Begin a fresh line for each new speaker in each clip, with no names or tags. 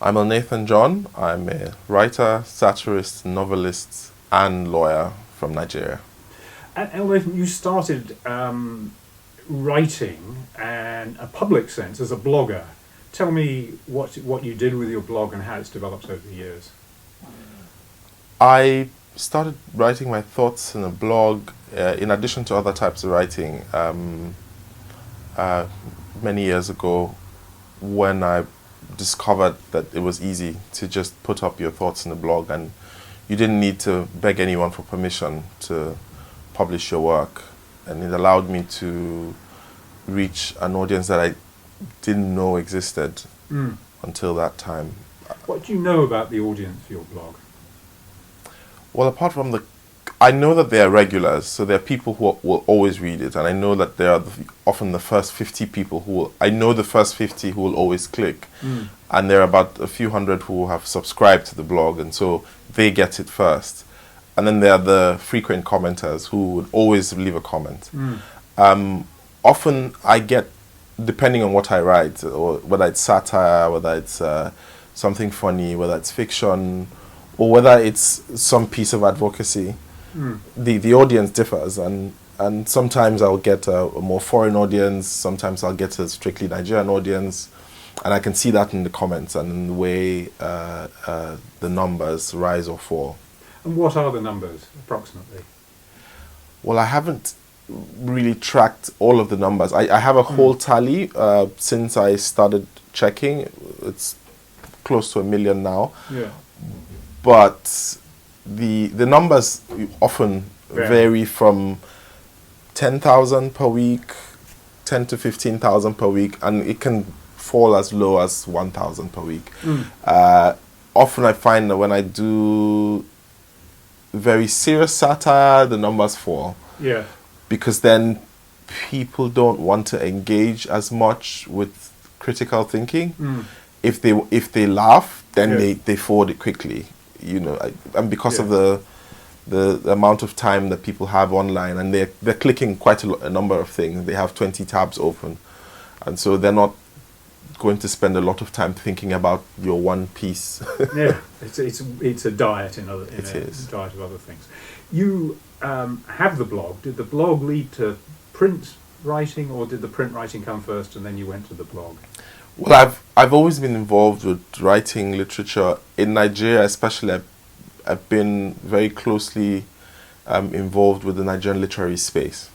I'm Elnathan John. I'm a writer, satirist, novelist, and lawyer from Nigeria.
And Elnathan, you started writing in a public sense as a blogger. Tell me what you did with your blog and how it's developed over the years.
I started writing my thoughts in a blog, in addition to other types of writing, many years ago when I discovered that it was easy to just put up your thoughts in a blog and you didn't need to beg anyone for permission to publish your work. And it allowed me to reach an audience that I didn't know existed until that time.
What do you know about the audience for your blog?
Well, apart from I know that they are regulars, so there are people who will always read it, and I know that there are often the first 50 people I know the first 50 who will always click, and there are about a few hundred who have subscribed to the blog, and so they get it first. And then there are the frequent commenters who would always leave a comment. Often I get, depending on what I write, or whether it's satire, whether it's something funny, whether it's fiction, or whether it's some piece of advocacy, the audience differs, and sometimes I'll get a more foreign audience, sometimes I'll get a strictly Nigerian audience, and I can see that in the comments and in the way the numbers rise or fall.
And what are the numbers, approximately?
Well, I haven't really tracked all of the numbers. I have a whole tally since I started checking. It's close to 1 million now.
Yeah.
But the numbers often vary from 10,000 per week, 10 to 15,000 per week, and it can fall as low as 1,000 per week. Often I find that when I do very serious satire, the numbers fall.
Yeah.
Because then people don't want to engage as much with critical thinking. If they laugh, then they forward it quickly. And because of the amount of time that people have online, and they're clicking quite a number of things. They have 20 tabs open, and so they're not going to spend a lot of time thinking about your one piece.
Yeah, it's a diet in other.
It is
a diet of other things. You have the blog. Did the blog lead to print writing, or did the print writing come first and then you went to the blog?
Well, I've always been involved with writing literature in Nigeria, especially. I've been very closely involved with the Nigerian literary space,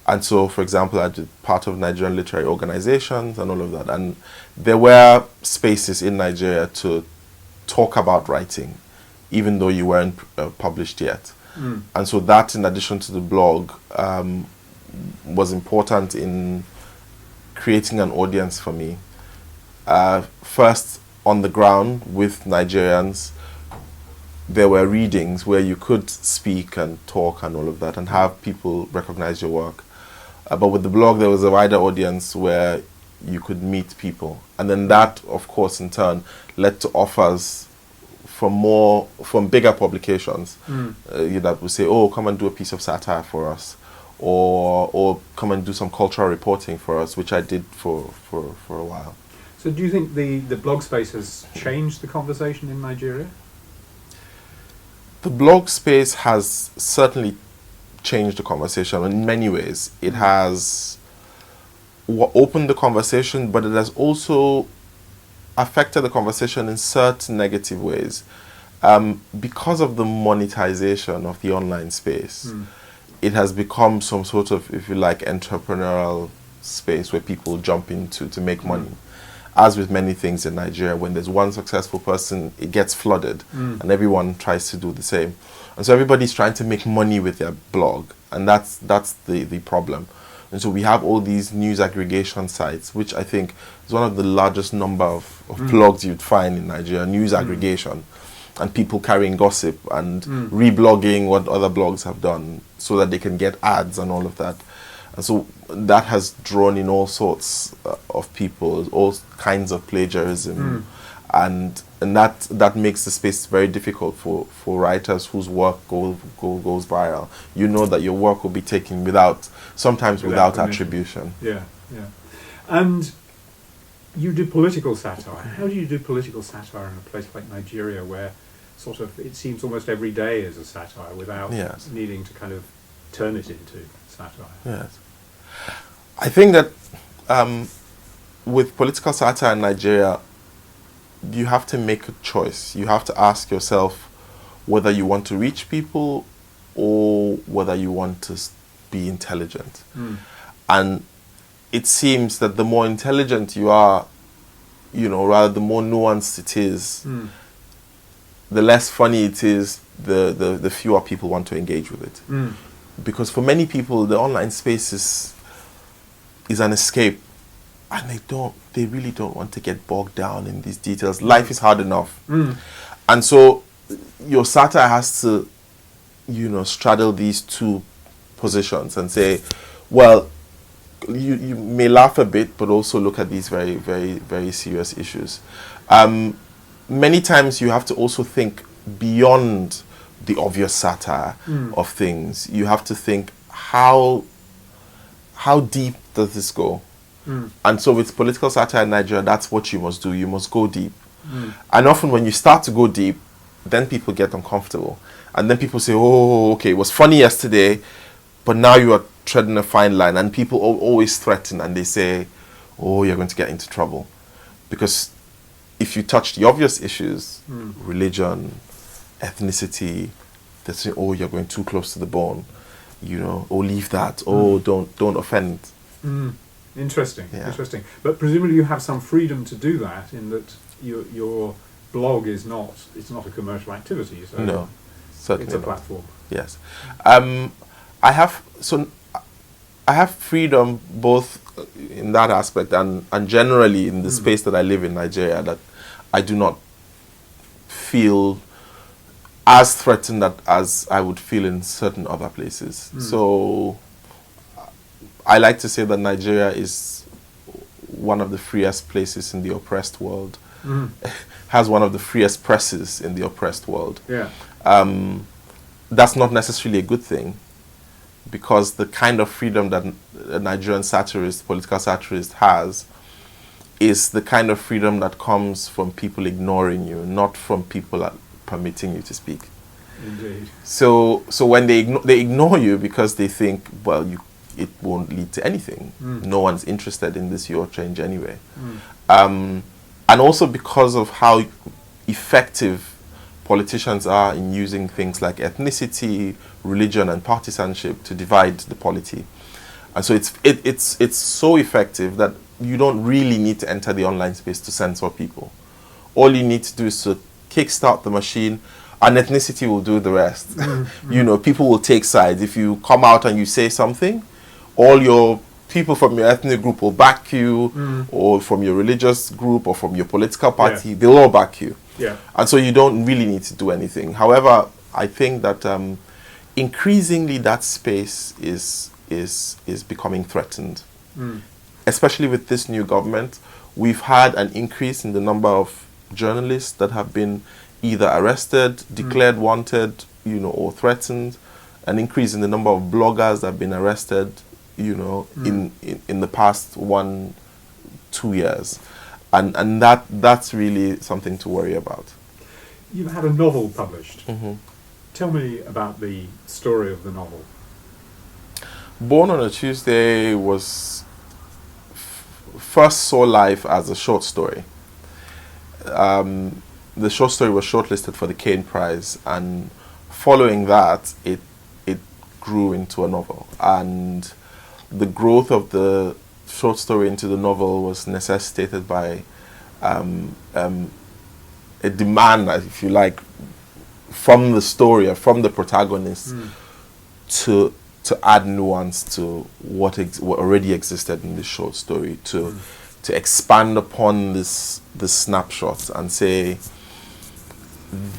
and so, for example, I did part of Nigerian literary organizations and all of that. And there were spaces in Nigeria to talk about writing, even though you weren't published yet. And so that, in addition to the blog, was important in creating an audience for me. First, on the ground with Nigerians, there were readings where you could speak and talk and all of that and have people recognize your work. But with the blog, there was a wider audience where you could meet people. And then that, of course, in turn, led to offers from bigger publications that would say, oh, come and do a piece of satire for us, or come and do some cultural reporting for us, which I did for a while.
So do you think the blog space has changed the conversation in Nigeria?
The blog space has certainly changed the conversation in many ways. It has opened the conversation, but it has also affected the conversation in certain negative ways. Because of the monetization of the online space, it has become some sort of, if you like, entrepreneurial space where people jump into to make money. As with many things in Nigeria, when there's one successful person, it gets flooded, and everyone tries to do the same. And so everybody's trying to make money with their blog, and that's the problem. And so we have all these news aggregation sites, which I think is one of the largest number of blogs you'd find in Nigeria, news aggregation, and people carrying gossip and reblogging what other blogs have done so that they can get ads and all of that. And so that has drawn in all sorts of people, all kinds of plagiarism, and that makes the space very difficult for writers whose work goes viral. You know that your work will be taken sometimes without attribution.
Yeah, yeah. And You do political satire. How do you do political satire in a place like Nigeria, where sort of it seems almost every day is a satire without
Yes.
needing to kind of turn it into satire?
Yes. I think that with political satire in Nigeria, you have to make a choice. You have to ask yourself whether you want to reach people or whether you want to be intelligent. And it seems that the more intelligent you are, rather the more nuanced it is, the less funny it is, the fewer people want to engage with it. Because for many people, the online space is an escape, and they really don't want to get bogged down in these details. Life is hard enough. And so your satire has to, straddle these two positions and say, well, you may laugh a bit, but also look at these very, very, very serious issues. Many times you have to also think beyond the obvious satire of things. You have to think, how deep does this go? And so with political satire in Nigeria, that's what you must do. You must go deep. And often when you start to go deep, then people get uncomfortable. And then people say, oh, okay, it was funny yesterday, but now you are treading a fine line. And people always threaten, and they say, oh, you're going to get into trouble. Because if you touch the obvious issues, religion, ethnicity, they say, oh, you're going too close to the bone, oh, leave that, oh, don't offend.
Interesting,
Yeah.
interesting. But presumably you have some freedom to do that, in that your blog is not a commercial activity. So
No, certainly
it's a
not.
platform.
Yes. I have freedom both in that aspect and generally in the space that I live in Nigeria, that I do not feel as threatened as I would feel in certain other places. So I like to say that Nigeria is one of the freest places in the oppressed world, has one of the freest presses in the oppressed world.
Yeah.
That's not necessarily a good thing, because the kind of freedom that a Nigerian satirist, political satirist has, is the kind of freedom that comes from people ignoring you, not from people permitting you to speak.
Indeed.
So when they ignore you because they think, well, it won't lead to anything. No one's interested in this your change anyway. And also because of how effective politicians are in using things like ethnicity, religion, and partisanship to divide the polity. And so it's so effective that you don't really need to enter the online space to censor people. All you need to do is to kickstart the machine, and ethnicity will do the rest. People will take sides. If you come out and you say something, all your people from your ethnic group will back you, or from your religious group, or from your political party, they'll all back you.
Yeah.
And so you don't really need to do anything. However, I think that increasingly that space is becoming threatened. Especially with this new government, we've had an increase in the number of journalists that have been either arrested, declared wanted, or threatened. An increase in the number of bloggers that have been arrested, in the past 1-2 years. And that's really something to worry about.
You've had a novel published. Tell me about the story of the novel.
Born on a Tuesday first saw life as a short story. The short story was shortlisted for the Kane Prize, and following that, it grew into a novel. And the growth of the short story into the novel was necessitated by a demand, if you like, from the story or from the protagonist to add nuance to what already existed in this short story, to expand upon this snapshot and say,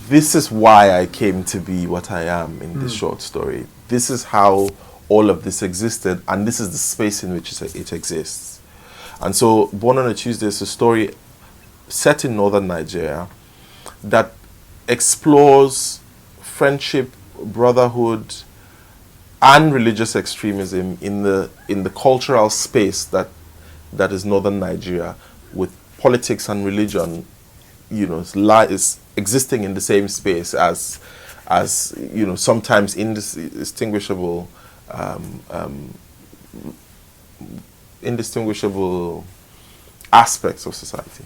this is why I came to be what I am in this short story. This is how all of this existed, and this is the space in which it exists. And so Born on a Tuesday is a story set in northern Nigeria that explores friendship, brotherhood, and religious extremism in the cultural space that is northern Nigeria, with politics and religion, is existing in the same space as sometimes indistinguishable indistinguishable aspects of society.